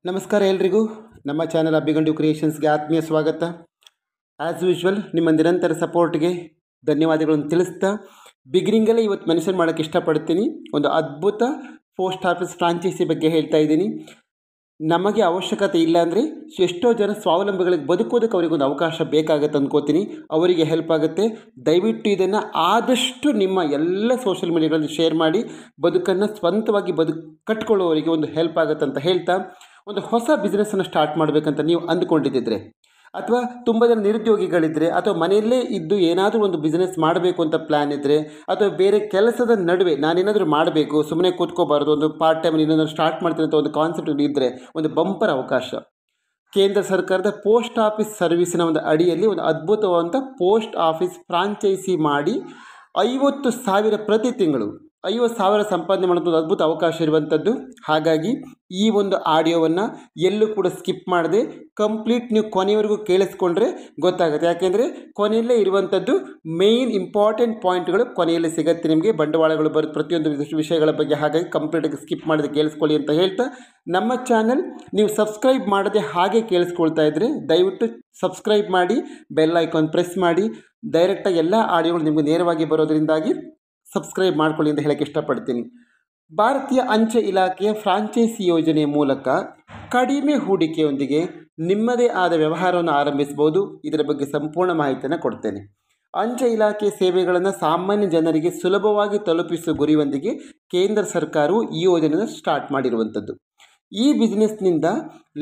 ನಮಸ್ಕಾರ ಎಲ್ರಿಗೂ ನಮ್ಮ ಚಾನಲ್ ಅಬ್ಬಿಗಂಡು ಕ್ರಿಯೇಷನ್ಸ್ಗೆ ಆತ್ಮೀಯ ಸ್ವಾಗತ. ಆ್ಯಸ್ ಯೂಶ್ವಲ್ ನಿಮ್ಮ ನಿರಂತರ ಸಪೋರ್ಟ್ಗೆ ಧನ್ಯವಾದಗಳನ್ನು ತಿಳಿಸ್ತಾ ಬಿಗಿನಿಂಗಲ್ಲೇ ಇವತ್ತು ಮೆನ್ಷನ್ ಮಾಡೋಕ್ಕೆ ಇಷ್ಟಪಡ್ತೀನಿ. ಒಂದು ಅದ್ಭುತ ಪೋಸ್ಟ್ ಆಫೀಸ್ ಫ್ರಾಂಚೈಸಿ ಬಗ್ಗೆ ಹೇಳ್ತಾ ಇದ್ದೀನಿ. ನಮಗೆ ಅವಶ್ಯಕತೆ ಇಲ್ಲ ಅಂದರೆ ಎಷ್ಟೋ ಜನ ಸ್ವಾವಲಂಬಿಗಳಿಗೆ ಬದುಕೋದಕ್ಕೆ ಅವರಿಗೊಂದು ಅವಕಾಶ ಬೇಕಾಗುತ್ತೆ ಅಂದ್ಕೋತೀನಿ. ಅವರಿಗೆ ಹೆಲ್ಪ್ ಆಗುತ್ತೆ. ದಯವಿಟ್ಟು ಇದನ್ನು ಆದಷ್ಟು ನಿಮ್ಮ ಎಲ್ಲ ಸೋಷಿಯಲ್ ಮೀಡಿಯಾಗಳಲ್ಲಿ ಶೇರ್ ಮಾಡಿ ಬದುಕನ್ನು ಸ್ವಂತವಾಗಿ ಕಟ್ಕೊಳ್ಳುವವರಿಗೆ ಒಂದು ಹೆಲ್ಪ್ ಆಗುತ್ತೆ ಅಂತ ಹೇಳ್ತಾ, ಒಂದು ಹೊಸ ಬಿಸ್ನೆಸ್ಸನ್ನು ಸ್ಟಾರ್ಟ್ ಮಾಡಬೇಕಂತ ನೀವು ಅಂದ್ಕೊಂಡಿದ್ದಿದ್ರೆ, ಅಥವಾ ತುಂಬ ಜನ ನಿರುದ್ಯೋಗಿಗಳಿದ್ದರೆ, ಅಥವಾ ಮನೆಯಲ್ಲೇ ಇದ್ದು ಏನಾದರೂ ಒಂದು ಬಿಸ್ನೆಸ್ ಮಾಡಬೇಕು ಅಂತ ಪ್ಲ್ಯಾನ್ ಇದ್ದರೆ, ಅಥವಾ ಬೇರೆ ಕೆಲಸದ ನಡುವೆ ನಾನೇನಾದರೂ ಮಾಡಬೇಕು, ಸುಮ್ಮನೆ ಕೂತ್ಕೋಬಾರ್ದು, ಒಂದು ಪಾರ್ಟ್ ಟೈಮ್ ಏನಾದರೂ ಸ್ಟಾರ್ಟ್ ಮಾಡ್ತೀನಿ ಅಂತ ಒಂದು ಕಾನ್ಸೆಪ್ಟ್ ಇದ್ದರೆ ಒಂದು ಬಂಪರ್ ಅವಕಾಶ. ಕೇಂದ್ರ ಸರ್ಕಾರದ ಪೋಸ್ಟ್ ಆಫೀಸ್ ಸರ್ವಿಸಿನ ಒಂದು ಅಡಿಯಲ್ಲಿ ಒಂದು ಅದ್ಭುತವಾದಂಥ ಪೋಸ್ಟ್ ಆಫೀಸ್ ಫ್ರಾಂಚೈಸಿ ಮಾಡಿ 50,000 ಪ್ರತಿ ತಿಂಗಳು 50,000 ಸಂಪಾದನೆ ಮಾಡೋದು ಒಂದು ಅದ್ಭುತ ಅವಕಾಶ ಇರುವಂಥದ್ದು. ಹಾಗಾಗಿ ಈ ಒಂದು ಆಡಿಯೋವನ್ನು ಎಲ್ಲೂ ಕೂಡ ಸ್ಕಿಪ್ ಮಾಡದೆ ಕಂಪ್ಲೀಟ್ ನೀವು ಕೊನೆಯವರೆಗೂ ಕೇಳಿಸ್ಕೊಂಡ್ರೆ ಗೊತ್ತಾಗುತ್ತೆ. ಯಾಕೆಂದರೆ ಕೊನೆಯಲ್ಲೇ ಇರುವಂಥದ್ದು ಮೇಯ್ನ್ ಇಂಪಾರ್ಟೆಂಟ್ ಪಾಯಿಂಟ್ಗಳು ಕೊನೆಯಲ್ಲಿ ಸಿಗುತ್ತೆ ನಿಮಗೆ, ಬಂಡವಾಳಗಳು ಬರುತ್ತೆ ಪ್ರತಿಯೊಂದು ವಿಷಯಗಳ ಬಗ್ಗೆ. ಹಾಗಾಗಿ ಕಂಪ್ಲೀಟಾಗಿ ಸ್ಕಿಪ್ ಮಾಡದೆ ಕೇಳಿಸ್ಕೊಳ್ಳಿ ಅಂತ ಹೇಳ್ತಾ, ನಮ್ಮ ಚಾನಲ್ ನೀವು ಸಬ್ಸ್ಕ್ರೈಬ್ ಮಾಡದೆ ಹಾಗೆ ಕೇಳಿಸ್ಕೊಳ್ತಾ ಇದ್ದರೆ ದಯವಿಟ್ಟು ಸಬ್ಸ್ಕ್ರೈಬ್ ಮಾಡಿ, ಬೆಲ್ ಐಕಾನ್ ಪ್ರೆಸ್ ಮಾಡಿ. ಡೈರೆಕ್ಟಾಗಿ ಎಲ್ಲ ಆಡಿಯೋಗಳು ನಿಮಗೆ ನೇರವಾಗಿ ಬರೋದರಿಂದಾಗಿ ಸಬ್ಸ್ಕ್ರೈಬ್ ಮಾಡ್ಕೊಳ್ಳಿ ಅಂತ ಹೇಳಕ್ಕೆ ಇಷ್ಟಪಡ್ತೀನಿ. ಭಾರತೀಯ ಅಂಚೆ ಇಲಾಖೆಯ ಫ್ರಾಂಚೈಸಿ ಯೋಜನೆಯ ಮೂಲಕ ಕಡಿಮೆ ಹೂಡಿಕೆಯೊಂದಿಗೆ ನಿಮ್ಮದೇ ಆದ ವ್ಯವಹಾರವನ್ನು ಆರಂಭಿಸಬಹುದು. ಇದರ ಬಗ್ಗೆ ಸಂಪೂರ್ಣ ಮಾಹಿತಿಯನ್ನು ಕೊಡ್ತೇನೆ. ಅಂಚೆ ಇಲಾಖೆ ಸೇವೆಗಳನ್ನು ಸಾಮಾನ್ಯ ಜನರಿಗೆ ಸುಲಭವಾಗಿ ತಲುಪಿಸುವ ಗುರಿಯೊಂದಿಗೆ ಕೇಂದ್ರ ಸರ್ಕಾರವು ಈ ಯೋಜನೆಯನ್ನು ಸ್ಟಾರ್ಟ್ ಮಾಡಿರುವಂಥದ್ದು. ಈ ಬಿಸ್ನೆಸ್ನಿಂದ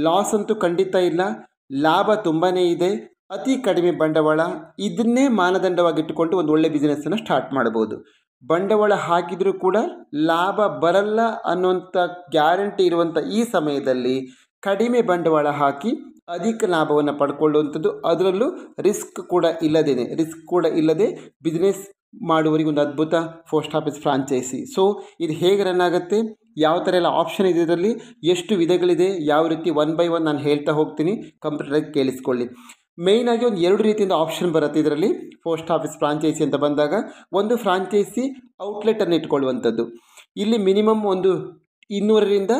ಲಾಸ್ ಅಂತೂ ಖಂಡಿತ ಇಲ್ಲ, ಲಾಭ ತುಂಬಾ ಇದೆ. ಅತಿ ಕಡಿಮೆ ಬಂಡವಾಳ, ಇದನ್ನೇ ಮಾನದಂಡವಾಗಿಟ್ಟುಕೊಂಡು ಒಂದು ಒಳ್ಳೆ ಬಿಸ್ನೆಸ್ಸನ್ನು ಸ್ಟಾರ್ಟ್ ಮಾಡಬಹುದು. ಬಂಡವಾಳ ಹಾಕಿದರೂ ಕೂಡ ಲಾಭ ಬರಲ್ಲ ಅನ್ನುವಂಥ ಗ್ಯಾರಂಟಿ ಇರುವಂಥ ಈ ಸಮಯದಲ್ಲಿ ಕಡಿಮೆ ಬಂಡವಾಳ ಹಾಕಿ ಅಧಿಕ ಲಾಭವನ್ನು ಪಡ್ಕೊಳ್ಳುವಂಥದ್ದು, ಅದರಲ್ಲೂ ರಿಸ್ಕ್ ಕೂಡ ಇಲ್ಲದೆ ಬಿಸ್ನೆಸ್ ಮಾಡುವವರಿಗೆ ಒಂದು ಅದ್ಭುತ ಪೋಸ್ಟ್ ಆಫೀಸ್ ಫ್ರಾಂಚೈಸಿ. ಸೊ ಇದು ಹೇಗೆ ರನ್ ಆಗುತ್ತೆ, ಯಾವ ಥರ ಎಲ್ಲ ಆಪ್ಷನ್ ಇದೆ, ಇದರಲ್ಲಿ ಎಷ್ಟು ವಿಧಗಳಿದೆ, ಯಾವ ರೀತಿ ಒನ್ ಬೈ ಒನ್ ನಾನು ಹೇಳ್ತಾ ಹೋಗ್ತೀನಿ, ಕಂಪ್ಲೀಟಾಗಿ ಕೇಳಿಸ್ಕೊಳ್ಳಿ. ಮೇಯ್ನಾಗಿ ಒಂದು 2 ರೀತಿಯಿಂದ ಆಪ್ಷನ್ ಬರುತ್ತೆ ಇದರಲ್ಲಿ ಪೋಸ್ಟ್ ಆಫೀಸ್ ಫ್ರಾಂಚೈಸಿ ಅಂತ ಬಂದಾಗ. ಒಂದು ಫ್ರಾಂಚೈಸಿ ಔಟ್ಲೆಟನ್ನು ಇಟ್ಕೊಳ್ಳುವಂಥದ್ದು. ಇಲ್ಲಿ ಮಿನಿಮಮ್ ಒಂದು 200ರಿಂದ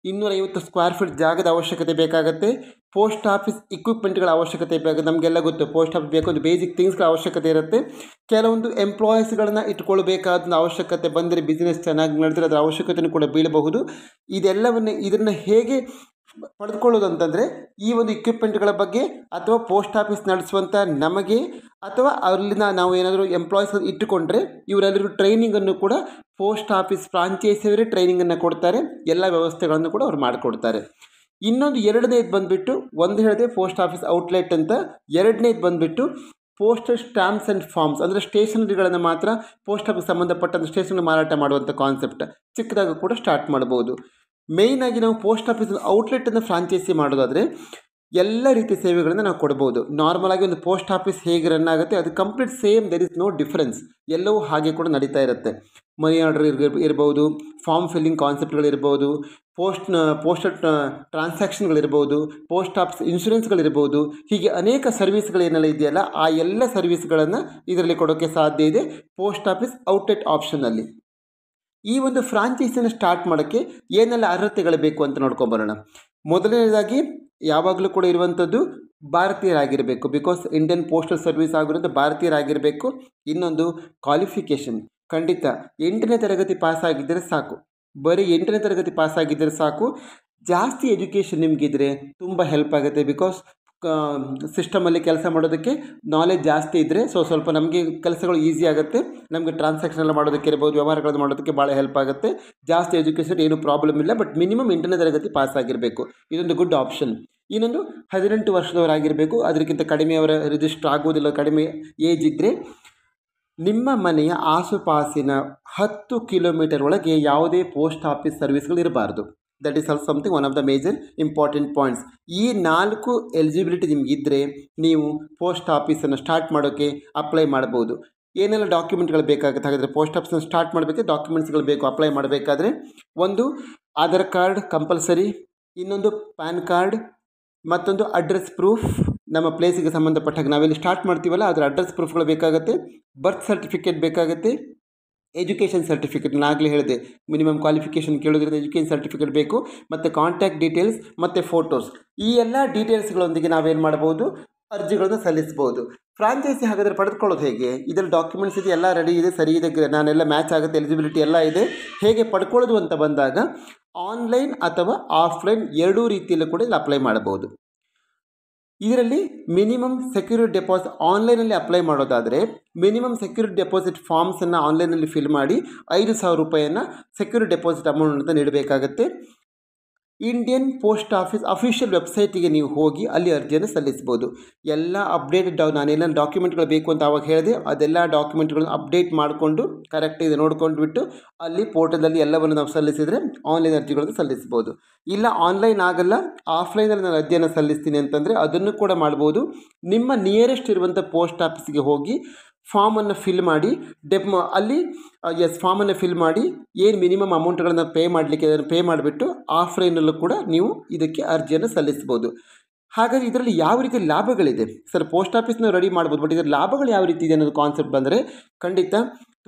250 ಸ್ಕ್ವೇರ್ ಫೀಟ್ ಜಾಗದ ಅವಶ್ಯಕತೆ ಬೇಕಾಗುತ್ತೆ. ಪೋಸ್ಟ್ ಆಫೀಸ್ ಇಕ್ವಿಪ್ಮೆಂಟ್ಗಳ ಅವಶ್ಯಕತೆ ಬೇಕಾಗುತ್ತೆ. ನಮಗೆಲ್ಲ ಗೊತ್ತು ಪೋಸ್ಟ್ ಆಫೀಸ್ ಬೇಕು, ಒಂದು ಬೇಸಿಕ್ ಥಿಂಗ್ಸ್ಗಳ ಅವಶ್ಯಕತೆ ಇರುತ್ತೆ. ಕೆಲವೊಂದು ಎಂಪ್ಲಾಯೀಸ್ಗಳನ್ನ ಇಟ್ಕೊಳ್ಬೇಕಾದ ಅವಶ್ಯಕತೆ ಬಂದರೆ, ಬಿಸ್ನೆಸ್ ಚೆನ್ನಾಗಿ ನಡೆದರೆ ಅದರ ಅವಶ್ಯಕತೆಯೂ ಕೂಡ ಬೀಳಬಹುದು. ಇದನ್ನು ಹೇಗೆ ಪಡೆದುಕೊಳ್ಳೋದು ಅಂತಂದರೆ, ಈ ಒಂದು ಇಕ್ವಿಪ್ಮೆಂಟ್ಗಳ ಬಗ್ಗೆ ಅಥವಾ ಪೋಸ್ಟ್ ಆಫೀಸ್ ನಡೆಸುವಂಥ ನಮಗೆ, ಅಥವಾ ಅಲ್ಲಿನ ನಾವು ಏನಾದರೂ ಎಂಪ್ಲಾಯೀಸ್ ಇಟ್ಟುಕೊಂಡ್ರೆ ಇವರೆಲ್ಲರಿಗೂ ಟ್ರೈನಿಂಗನ್ನು ಕೂಡ ಪೋಸ್ಟ್ ಆಫೀಸ್ ಫ್ರಾಂಚೈಸಿಯವರೇ ಟ್ರೈನಿಂಗನ್ನು ಕೊಡ್ತಾರೆ. ಎಲ್ಲ ವ್ಯವಸ್ಥೆಗಳನ್ನು ಕೂಡ ಅವ್ರು ಮಾಡಿಕೊಡ್ತಾರೆ. ಇನ್ನೊಂದು 2ನೇದು ಬಂದುಬಿಟ್ಟು, ಒಂದು ಹೇಳಿದೆ ಪೋಸ್ಟ್ ಆಫೀಸ್ ಔಟ್ಲೆಟ್ ಅಂತ, 2ನೇದು ಬಂದುಬಿಟ್ಟು ಪೋಸ್ಟಲ್ ಸ್ಟ್ಯಾಂಪ್ಸ್ ಆ್ಯಂಡ್ ಫಾರ್ಮ್ಸ್, ಅಂದರೆ ಸ್ಟೇಷನರಿಗಳನ್ನು ಮಾತ್ರ ಪೋಸ್ಟ್ ಆಫೀಸ್ ಸಂಬಂಧಪಟ್ಟಂಥ ಸ್ಟೇಷನರಿ ಮಾರಾಟ ಮಾಡುವಂಥ ಕಾನ್ಸೆಪ್ಟ್ ಚಿಕ್ಕದಾಗ ಕೂಡ ಸ್ಟಾರ್ಟ್ ಮಾಡ್ಬೋದು. ಮೇಯ್ನಾಗಿ ನಾವು ಪೋಸ್ಟ್ ಆಫೀಸ್ ಔಟ್ಲೆಟನ್ನು ಫ್ರಾಂಚೈಸಿ ಮಾಡೋದಾದರೆ ಎಲ್ಲ ರೀತಿಯ ಸೇವೆಗಳನ್ನು ನಾವು ಕೊಡ್ಬೋದು. ನಾರ್ಮಲಾಗಿ ಒಂದು ಪೋಸ್ಟ್ ಆಫೀಸ್ ಹೇಗೆ ರನ್ ಆಗುತ್ತೆ ಅದು complete same, there is no difference. ಎಲ್ಲವೂ ಹಾಗೆ ಕೂಡ ನಡೀತಾ ಇರುತ್ತೆ. ಮನಿ ಆರ್ಡರ್ ಇರ್ಬೋದು, ಫಾರ್ಮ್ ಫಿಲ್ಲಿಂಗ್ ಕಾನ್ಸೆಪ್ಟ್ಗಳಿರ್ಬೋದು, ಪೋಸ್ಟಲ್ ಟ್ರಾನ್ಸಾಕ್ಷನ್ಗಳಿರ್ಬೋದು, ಪೋಸ್ಟ್ ಆಫೀಸ್ ಇನ್ಶೂರೆನ್ಸ್ಗಳಿರ್ಬೋದು, ಹೀಗೆ ಅನೇಕ ಸರ್ವಿಸ್ಗಳೇನೆಲ್ಲ ಇದೆಯಲ್ಲ ಆ ಎಲ್ಲ ಸರ್ವಿಸ್ಗಳನ್ನು ಇದರಲ್ಲಿ ಕೊಡೋಕ್ಕೆ ಸಾಧ್ಯ ಇದೆ ಪೋಸ್ಟ್ ಆಫೀಸ್ ಔಟ್ಲೆಟ್ ಆಪ್ಷನ್ನಲ್ಲಿ. ಈ ಒಂದು ಫ್ರಾಂಚೈಸಿಯನ್ನು ಸ್ಟಾರ್ಟ್ ಮಾಡೋಕ್ಕೆ ಏನೆಲ್ಲ ಅರ್ಹತೆಗಳು ಬೇಕು ಅಂತ ನೋಡ್ಕೊಂಬರೋಣ. ಮೊದಲನೇದಾಗಿ ಯಾವಾಗಲೂ ಕೂಡ ಇರುವಂಥದ್ದು ಭಾರತೀಯರಾಗಿರಬೇಕು. ಬಿಕಾಸ್ ಇಂಡಿಯನ್ ಪೋಸ್ಟಲ್ ಸರ್ವಿಸ್ ಆಗಿರೋದು ಭಾರತೀಯರಾಗಿರಬೇಕು. ಇನ್ನೊಂದು ಕ್ವಾಲಿಫಿಕೇಷನ್, ಖಂಡಿತ 8ನೇ ತರಗತಿ ಪಾಸಾಗಿದ್ದರೆ ಸಾಕು. ಬರೀ 8ನೇ ತರಗತಿ ಪಾಸಾಗಿದ್ದರೆ ಸಾಕು. ಜಾಸ್ತಿ ಎಜುಕೇಷನ್ ನಿಮಗಿದ್ರೆ ತುಂಬ ಹೆಲ್ಪ್ ಆಗುತ್ತೆ. ಬಿಕಾಸ್ ಸಿಸ್ಟಮಲ್ಲಿ ಕೆಲಸ ಮಾಡೋದಕ್ಕೆ ನಾಲೆಜ್ ಜಾಸ್ತಿ ಇದ್ದರೆ ಸ್ವಲ್ಪ ನಮಗೆ ಕೆಲಸಗಳು ಈಸಿ ಆಗುತ್ತೆ. ನಮಗೆ ಟ್ರಾನ್ಸಾಕ್ಷನ್ ಎಲ್ಲ ಮಾಡೋದಕ್ಕೆ ಇರ್ಬೋದು, ವ್ಯವಹಾರಗಳನ್ನು ಮಾಡೋದಕ್ಕೆ ಭಾಳ ಹೆಲ್ಪ್ ಆಗುತ್ತೆ. ಜಾಸ್ತಿ ಎಜುಕೇಷನ್ ಏನು ಪ್ರಾಬ್ಲಮ್ ಇಲ್ಲ, ಬಟ್ ಮಿನಿಮಮ್ 8ನೇ ತರಗತಿ ಪಾಸ್ ಆಗಿರಬೇಕು. ಇದೊಂದು ಗುಡ್ ಆಪ್ಷನ್. ಇನ್ನೊಂದು 18 ವರ್ಷದವರಾಗಿರಬೇಕು. ಅದಕ್ಕಿಂತ ಕಡಿಮೆಯವರ ರಿಜಿಸ್ಟರ್ ಆಗುವುದಿಲ್ಲ. ಕಡಿಮೆ ಏಜ್ ಇದ್ದರೆ ನಿಮ್ಮ ಮನೆಯ ಆಸುಪಾಸಿನ 10 ಕಿಲೋಮೀಟರ್ ಒಳಗೆ ಯಾವುದೇ ಪೋಸ್ಟ್ ಆಫೀಸ್ ಸರ್ವಿಸ್ಗಳು ಇರಬಾರ್ದು. That is also something one of the major important points. ಈ 4 ಎಲಿಜಿಬಿಲಿಟಿ ನಿಮಗಿದ್ದರೆ ನೀವು ಪೋಸ್ಟ್ ಆಫೀಸನ್ನು ಸ್ಟಾರ್ಟ್ ಮಾಡೋಕ್ಕೆ ಅಪ್ಲೈ ಮಾಡ್ಬೋದು. ಏನೆಲ್ಲ ಡಾಕ್ಯುಮೆಂಟ್ಗಳು ಬೇಕಾಗುತ್ತೆ ಹಾಗಾದರೆ ಪೋಸ್ಟ್ ಆಫೀಸನ್ನು ಸ್ಟಾರ್ಟ್ ಮಾಡಬೇಕು? ಡಾಕ್ಯುಮೆಂಟ್ಸ್ಗಳು ಬೇಕು ಅಪ್ಲೈ ಮಾಡಬೇಕಾದ್ರೆ. ಒಂದು ಆಧಾರ್ ಕಾರ್ಡ್ ಕಂಪಲ್ಸರಿ, ಇನ್ನೊಂದು ಪ್ಯಾನ್ ಕಾರ್ಡ್, ಮತ್ತೊಂದು ಅಡ್ರೆಸ್ ಪ್ರೂಫ್, ನಮ್ಮ ಪ್ಲೇಸಿಗೆ ಸಂಬಂಧಪಟ್ಟಾಗ ನಾವೆಲ್ಲಿ ಸ್ಟಾರ್ಟ್ ಮಾಡ್ತೀವಲ್ಲ ಅದರ ಅಡ್ರೆಸ್ ಪ್ರೂಫ್ಗಳು ಬೇಕಾಗುತ್ತೆ. ಬರ್ತ್ ಸರ್ಟಿಫಿಕೇಟ್ ಬೇಕಾಗುತ್ತೆ. ಎಜುಕೇಷನ್ ಸರ್ಟಿಫಿಕೇಟ್ ನಾನು ಆಗಲೇ ಹೇಳಿದೆ, ಮಿನಿಮಮ್ ಕ್ವಾಲಿಫಿಕೇಷನ್ ಕೇಳೋದ್ರಿಂದ ಎಜುಕೇಷನ್ ಸರ್ಟಿಫಿಕೇಟ್ ಬೇಕು, ಮತ್ತು ಕಾಂಟ್ಯಾಕ್ಟ್ ಡೀಟೇಲ್ಸ್ ಮತ್ತು ಫೋಟೋಸ್. ಈ ಎಲ್ಲ ಡೀಟೇಲ್ಸ್ಗಳೊಂದಿಗೆ ನಾವೇನು ಮಾಡ್ಬೋದು, ಅರ್ಜಿಗಳನ್ನು ಸಲ್ಲಿಸ್ಬೋದು. ಫ್ರಾಂಚೈಸಿ ಹಾಗಾದರೆ ಪಡೆದುಕೊಳ್ಳೋದು ಹೇಗೆ? ಇದರಲ್ಲಿ ಡಾಕ್ಯುಮೆಂಟ್ಸ್ ಇದೆ, ಎಲ್ಲ ರೆಡಿ ಇದೆ, ಸರಿ ಇದೆ, ನಾನೆಲ್ಲ ಮ್ಯಾಚ್ ಆಗುತ್ತೆ, ಎಲಿಜಿಬಿಲಿಟಿ ಎಲ್ಲ ಇದೆ. ಹೇಗೆ ಪಡ್ಕೊಳ್ಳೋದು ಅಂತ ಬಂದಾಗ ಆನ್ಲೈನ್ ಅಥವಾ ಆಫ್ಲೈನ್ ಎರಡೂ ರೀತಿಯಲ್ಲೂ ಕೂಡ ಇಲ್ಲಿ ಅಪ್ಲೈ ಮಾಡಬಹುದು. ಇದರಲ್ಲಿ ಮಿನಿಮಮ್ ಸೆಕ್ಯೂರಿಟಿ ಡೆಪಾಸಿಟ್ ಆನ್ಲೈನಲ್ಲಿ ಅಪ್ಲೈ ಮಾಡೋದಾದರೆ ಮಿನಿಮಮ್ ಸೆಕ್ಯೂರಿಟಿ ಡೆಪಾಸಿಟ್ ಫಾರ್ಮ್ಸನ್ನು ಆನ್ಲೈನಲ್ಲಿ ಫಿಲ್ ಮಾಡಿ 5,000 ರೂಪಾಯಿಯನ್ನು ಸೆಕ್ಯೂರಿಟಿ ಡೆಪಾಸಿಟ್ ಅಮೌಂಟ್ ಅಂತ ನೀಡಬೇಕಾಗತ್ತೆ. ಇಂಡಿಯನ್ ಪೋಸ್ಟ್ ಆಫೀಸ್ ಅಫಿಷಿಯಲ್ ವೆಬ್ಸೈಟಿಗೆ ನೀವು ಹೋಗಿ ಅಲ್ಲಿ ಅರ್ಜಿಯನ್ನು ಸಲ್ಲಿಸ್ಬೋದು. ಎಲ್ಲ ಅಪ್ಡೇಟೆಡ್ ನಾನೆಲ್ಲ ಡಾಕ್ಯುಮೆಂಟ್ಗಳು ಬೇಕು ಅಂತ ಆವಾಗ ಹೇಳಿದೆ, ಅದೆಲ್ಲ ಡಾಕ್ಯುಮೆಂಟ್ಗಳನ್ನು ಅಪ್ಡೇಟ್ ಮಾಡಿಕೊಂಡು ಕರೆಕ್ಟಾಗಿ ನೋಡ್ಕೊಂಡು ಬಿಟ್ಟು ಅಲ್ಲಿ ಪೋರ್ಟಲಲ್ಲಿ ಎಲ್ಲವನ್ನು ನಾವು ಸಲ್ಲಿಸಿದರೆ ಆನ್ಲೈನ್ ಅರ್ಜಿಗಳನ್ನು ಸಲ್ಲಿಸ್ಬೋದು. ಇಲ್ಲ ಆನ್ಲೈನ್ ಆಗಲ್ಲ, ಆಫ್ಲೈನಲ್ಲಿ ನಾನು ಅರ್ಜಿಯನ್ನು ಸಲ್ಲಿಸ್ತೀನಿ ಅಂತಂದರೆ ಅದನ್ನು ಕೂಡ ಮಾಡ್ಬೋದು. ನಿಮ್ಮ ನಿಯರೆಸ್ಟ್ ಇರುವಂಥ ಪೋಸ್ಟ್ ಆಫೀಸಿಗೆ ಹೋಗಿ ಫಾರ್ಮನ್ನು ಫಿಲ್ ಮಾಡಿ ಅಲ್ಲಿ ಫಾರ್ಮನ್ನು ಫಿಲ್ ಮಾಡಿ ಏನು ಮಿನಿಮಮ್ ಅಮೌಂಟ್ಗಳನ್ನು ಪೇ ಮಾಡಲಿಕ್ಕೆ ಅದನ್ನು ಪೇ ಮಾಡಿಬಿಟ್ಟು ಆಫ್ಲೈನಲ್ಲೂ ಕೂಡ ನೀವು ಇದಕ್ಕೆ ಅರ್ಜಿಯನ್ನು ಸಲ್ಲಿಸ್ಬೋದು. ಹಾಗಾಗಿ ಇದರಲ್ಲಿ ಯಾವ ರೀತಿ ಲಾಭಗಳಿದೆ ಸರ್? ಪೋಸ್ಟ್ ಆಫೀಸ್ನ ರೆಡಿ ಮಾಡ್ಬೋದು, ಬಟ್ ಇದರ ಲಾಭಗಳು ಯಾವ ರೀತಿ ಇದೆ ಅನ್ನೋದು ಕಾನ್ಸೆಪ್ಟ್ ಬಂದರೆ ಖಂಡಿತ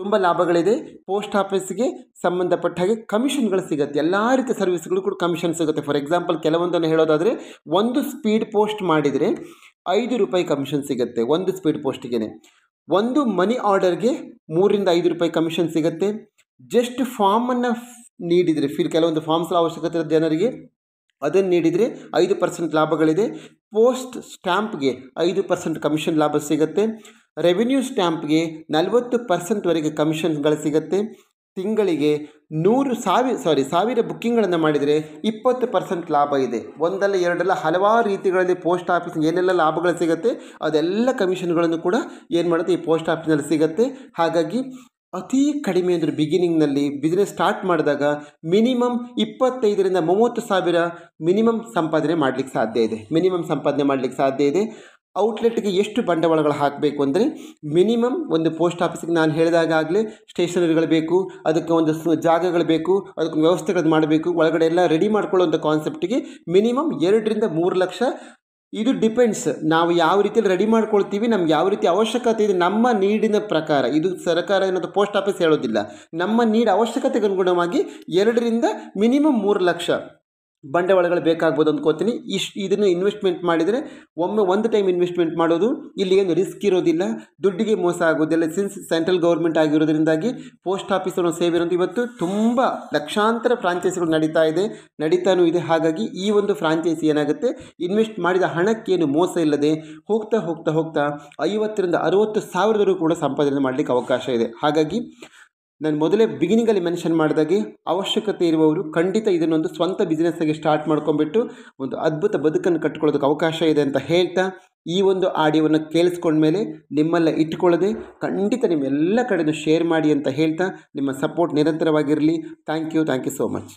ತುಂಬ ಲಾಭಗಳಿದೆ. ಪೋಸ್ಟ್ ಆಫೀಸ್ಗೆ ಸಂಬಂಧಪಟ್ಟ ಹಾಗೆ ಕಮಿಷನ್ಗಳು ಸಿಗುತ್ತೆ, ಎಲ್ಲ ರೀತಿಯ ಸರ್ವಿಸ್ಗಳು ಕೂಡ ಕಮಿಷನ್ ಸಿಗುತ್ತೆ. ಫಾರ್ ಎಕ್ಸಾಂಪಲ್ ಕೆಲವೊಂದನ್ನು ಹೇಳೋದಾದರೆ, ಒಂದು ಸ್ಪೀಡ್ ಪೋಸ್ಟ್ ಮಾಡಿದರೆ 5 ರೂಪಾಯಿ ಕಮಿಷನ್ ಸಿಗುತ್ತೆ ಒಂದು ಸ್ಪೀಡ್ ಪೋಸ್ಟಿಗೆ. ಒಂದು ಮನಿ ಆರ್ಡರ್ಗೆ 3ರಿಂದ 5 ರೂಪಾಯಿ ಕಮಿಷನ್ ಸಿಗುತ್ತೆ. ಜಸ್ಟ್ ಫಾರ್ಮನ್ನು ನೀಡಿದರೆ ಕೆಲವೊಂದು ಫಾರ್ಮ್ಸ್ ಅವಶ್ಯಕತೆ ಇರೋ ಜನರಿಗೆ ಅದನ್ನು ನೀಡಿದರೆ 5% ಲಾಭಗಳಿದೆ. ಪೋಸ್ಟ್ ಸ್ಟ್ಯಾಂಪ್ಗೆ 5% ಕಮಿಷನ್ ಲಾಭ ಸಿಗುತ್ತೆ. ರೆವಿನ್ಯೂ ಸ್ಟ್ಯಾಂಪ್ಗೆ 40%ವರೆಗೆ ಕಮಿಷನ್ಗಳು ಸಿಗುತ್ತೆ. ತಿಂಗಳಿಗೆ 1,000 ಬುಕ್ಕಿಂಗ್ಗಳನ್ನು ಮಾಡಿದರೆ 20% ಲಾಭ ಇದೆ. ಒಂದಲ್ಲ ಎರಡಲ್ಲ ಹಲವಾರು ರೀತಿಗಳಲ್ಲಿ ಪೋಸ್ಟ್ ಆಫೀಸ್ ಏನೆಲ್ಲ ಲಾಭಗಳು ಸಿಗುತ್ತೆ ಅದೆಲ್ಲ ಕಮಿಷನ್ಗಳನ್ನು ಕೂಡ ಏನು ಮಾಡುತ್ತೆ ಈ ಪೋಸ್ಟ್ ಆಫೀಸ್ನಲ್ಲಿ ಸಿಗುತ್ತೆ. ಹಾಗಾಗಿ ಅತಿ ಕಡಿಮೆ ಅಂದರೆ ಬಿಗಿನಿಂಗ್ನಲ್ಲಿ ಬಿಸ್ನೆಸ್ ಸ್ಟಾರ್ಟ್ ಮಾಡಿದಾಗ ಮಿನಿಮಮ್ 25ರಿಂದ 30,000 ಮಿನಿಮಮ್ ಸಂಪಾದನೆ ಮಾಡಲಿಕ್ಕೆ ಸಾಧ್ಯ ಇದೆ. ಔಟ್ಲೆಟ್ಗೆ ಎಷ್ಟು ಬಂಡವಾಳಗಳು ಹಾಕಬೇಕು ಅಂದರೆ ಮಿನಿಮಮ್ ಒಂದು ಪೋಸ್ಟ್ ಆಫೀಸಿಗೆ ನಾನು ಹೇಳಿದಾಗಲೇ ಸ್ಟೇಷನರಿಗಳು ಬೇಕು, ಅದಕ್ಕೆ ಒಂದು ಜಾಗಗಳು ಬೇಕು, ಅದಕ್ಕೆ ವ್ಯವಸ್ಥೆಗಳನ್ನು ಮಾಡಬೇಕು, ಒಳಗಡೆ ಎಲ್ಲ ರೆಡಿ ಮಾಡ್ಕೊಳ್ಳುವಂಥ ಕಾನ್ಸೆಪ್ಟಿಗೆ ಮಿನಿಮಮ್ 2ರಿಂದ 3 ಲಕ್ಷ. ಇದು ಡಿಪೆಂಡ್ಸ್ ನಾವು ಯಾವ ರೀತಿಯಲ್ಲಿ ರೆಡಿ ಮಾಡ್ಕೊಳ್ತೀವಿ, ನಮ್ಗೆ ಯಾವ ರೀತಿ ಅವಶ್ಯಕತೆ ಇದೆ ನಮ್ಮ ನೀಡಿನ ಪ್ರಕಾರ. ಇದು ಸರ್ಕಾರ ಏನಾದರೂ ಪೋಸ್ಟ್ ಆಫೀಸ್ ಹೇಳೋದಿಲ್ಲ, ನಮ್ಮ ನೀಡ್ ಅವಶ್ಯಕತೆಗೆ ಅನುಗುಣವಾಗಿ 2ರಿಂದ ಮಿನಿಮಮ್ 3 ಲಕ್ಷ ಬಂಡವಾಳಗಳು ಬೇಕಾಗ್ಬೋದು ಅಂದ್ಕೋತೀನಿ. ಇದನ್ನು ಇನ್ವೆಸ್ಟ್ಮೆಂಟ್ ಮಾಡಿದರೆ ಒಂದು ಟೈಮ್ ಇನ್ವೆಸ್ಟ್ಮೆಂಟ್ ಮಾಡೋದು, ಇಲ್ಲಿ ಏನು ರಿಸ್ಕ್ ಇರೋದಿಲ್ಲ, ದುಡ್ಡಿಗೆ ಮೋಸ ಆಗೋದಿಲ್ಲ. ಸಿನ್ಸ್ ಸೆಂಟ್ರಲ್ ಗೌರ್ಮೆಂಟ್ ಆಗಿರೋದ್ರಿಂದಾಗಿ ಪೋಸ್ಟ್ ಆಫೀಸ್ ಅನ್ನೋ ಸೇವೆ ಇರೋದು ಇವತ್ತು ತುಂಬ ಲಕ್ಷಾಂತರ ಫ್ರಾಂಚೈಸಿಗಳು ನಡೀತಾನೂ ಇದೆ. ಹಾಗಾಗಿ ಈ ಒಂದು ಫ್ರಾಂಚೈಸಿ ಏನಾಗುತ್ತೆ, ಇನ್ವೆಸ್ಟ್ ಮಾಡಿದ ಹಣಕ್ಕೇನು ಮೋಸ ಇಲ್ಲದೆ ಹೋಗ್ತಾ 50ರಿಂದ 60 ಸಾವಿರದವರೆಗೂ ಕೂಡ ಸಂಪಾದನೆ ಮಾಡಲಿಕ್ಕೆ ಅವಕಾಶ ಇದೆ. ಹಾಗಾಗಿ ನಾನು ಮೊದಲೇ ಬಿಗಿನಿಂಗಲ್ಲಿ ಮೆನ್ಷನ್ ಮಾಡಿದಾಗೆ ಅವಶ್ಯಕತೆ ಇರುವವರು ಖಂಡಿತ ಇದನ್ನೊಂದು ಸ್ವಂತ ಬಿಸ್ನೆಸ್ಸಾಗಿ ಸ್ಟಾರ್ಟ್ ಮಾಡ್ಕೊಂಡ್ಬಿಟ್ಟು ಒಂದು ಅದ್ಭುತ ಬದುಕನ್ನು ಕಟ್ಕೊಳ್ಳೋದಕ್ಕೆ ಅವಕಾಶ ಇದೆ ಅಂತ ಹೇಳ್ತಾ, ಈ ಒಂದು ಆಡಿಯೋವನ್ನು ಕೇಳಿಸ್ಕೊಂಡ್ಮೇಲೆ ನಿಮ್ಮೆಲ್ಲ ಇಟ್ಕೊಳ್ಳದೆ ಖಂಡಿತ ನಿಮ್ಮೆಲ್ಲ ಕಡೆಯೂ ಶೇರ್ ಮಾಡಿ ಅಂತ ಹೇಳ್ತಾ, ನಿಮ್ಮ ಸಪೋರ್ಟ್ ನಿರಂತರವಾಗಿರಲಿ. Thank you so much.